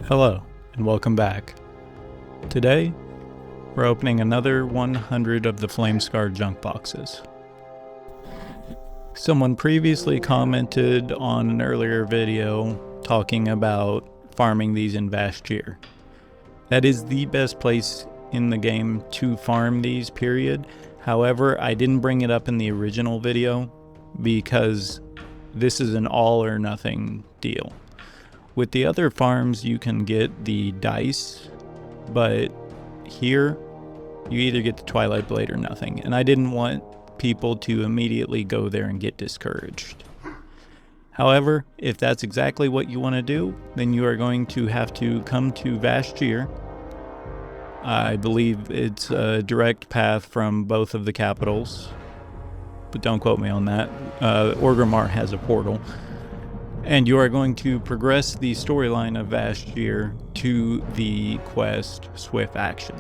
Hello, and welcome back. Today, we're opening another 100 of the flame-scarred junk boxes. Someone previously commented on an earlier video talking about farming these in Vashtir. That is the best place in the game to farm these, period. However, I didn't bring it up in the original video because this is an all or nothing deal. With the other farms, you can get the dice, but here, you either get the Twilight Blade or nothing. And I didn't want people to immediately go there and get discouraged. However, if that's exactly what you want to do, then you are going to have to come to Vashtir. I believe it's a direct path from both of the capitals, but don't quote me on that. Orgrimmar has a portal. And you are going to progress the storyline of Vashtir to the quest Swift Action.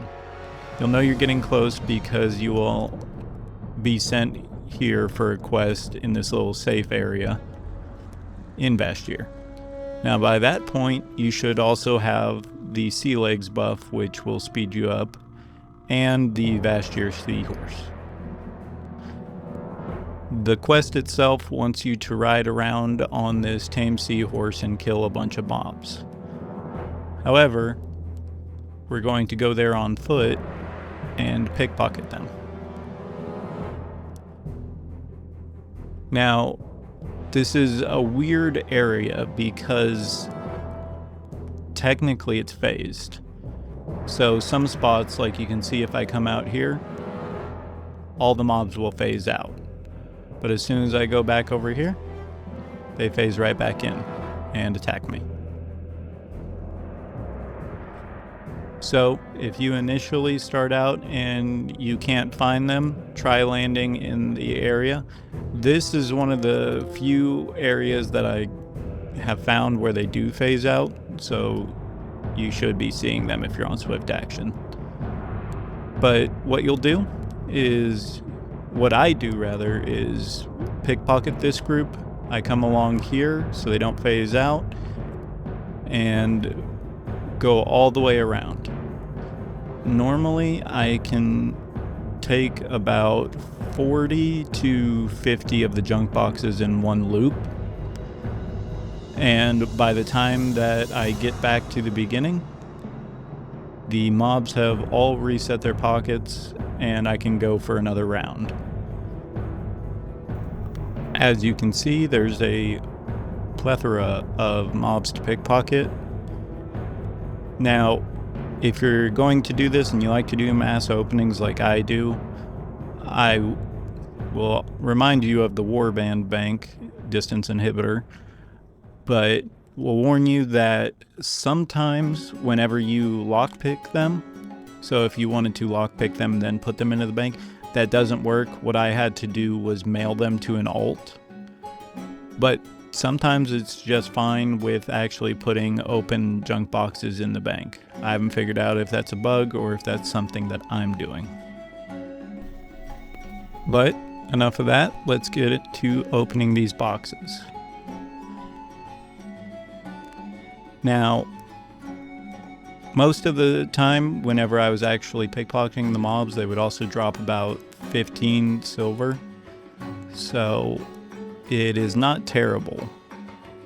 You'll know you're getting close because you will be sent here for a quest in this little safe area in Vashtir. Now by that point, you should also have the Sea Legs buff, which will speed you up, and the Vashtir Seahorse. The quest itself wants you to ride around on this tame seahorse and kill a bunch of mobs. However, we're going to go there on foot and pickpocket them. Now, this is a weird area because technically it's phased. So some spots, like you can see if I come out here, all the mobs will phase out. But as soon as I go back over here, they phase right back in and attack me. So if you initially start out and you can't find them, try landing in the area. This is one of the few areas that I have found where they do phase out, so you should be seeing them if you're on Swift Action. But what you'll do is, what I do rather, is pickpocket this group. I come along here so they don't phase out and go all the way around. Normally I can take about 40 to 50 of the junk boxes in one loop, and by the time that I get back to the beginning, the mobs have all reset their pockets and I can go for another round. As you can see, there's a plethora of mobs to pickpocket. Now, if you're going to do this and you like to do mass openings like I do, I will remind you of the Warband Bank distance inhibitor, but will warn you that sometimes whenever you lockpick them, so if you wanted to lockpick them and then put them into the bank, that doesn't work. What I had to do was mail them to an alt. But sometimes it's just fine with actually putting open junk boxes in the bank. I haven't figured out if that's a bug or if that's something that I'm doing. But enough of that, let's get it to opening these boxes. Now, most of the time, whenever I was actually pickpocketing the mobs, they would also drop about 15 silver. So it is not terrible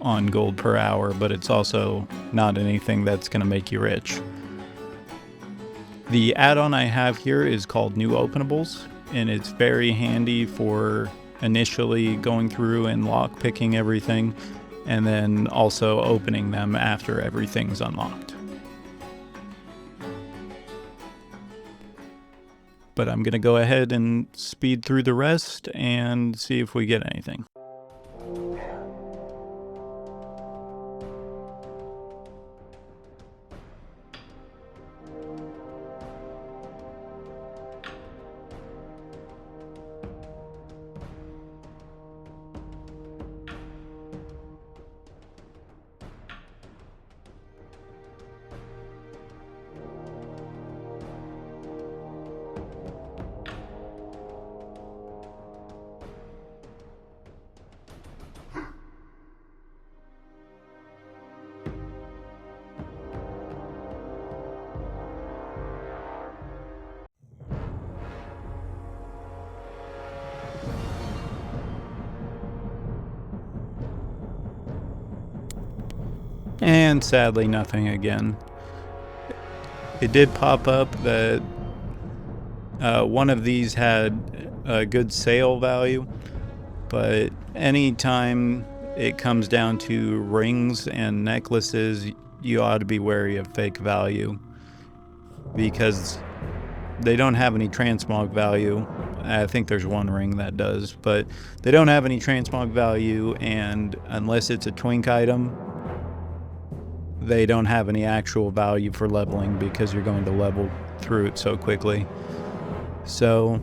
on gold per hour, but it's also not anything that's going to make you rich. The add-on I have here is called New Openables, and it's very handy for initially going through and lock-picking everything, and then also opening them after everything's unlocked. But I'm going to go ahead and speed through the rest and see if we get anything. And sadly, nothing again. It did pop up that one of these had a good sale value, but anytime it comes down to rings and necklaces, you ought to be wary of fake value, because they don't have any transmog value. I think there's one ring that does, but they don't have any transmog value, and unless it's a twink item, they don't have any actual value for leveling, because you're going to level through it so quickly. So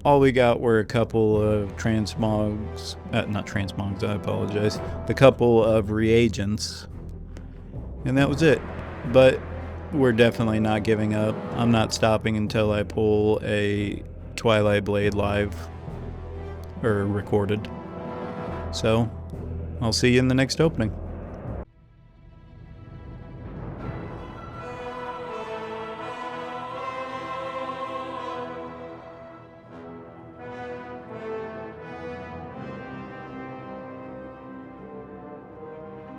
all we got were a couple of transmogs, not transmogs, I apologize, the couple of reagents, and that was it. But we're definitely not giving up. I'm not stopping until I pull a Twilight Blade live, or recorded. So I'll see you in the next opening.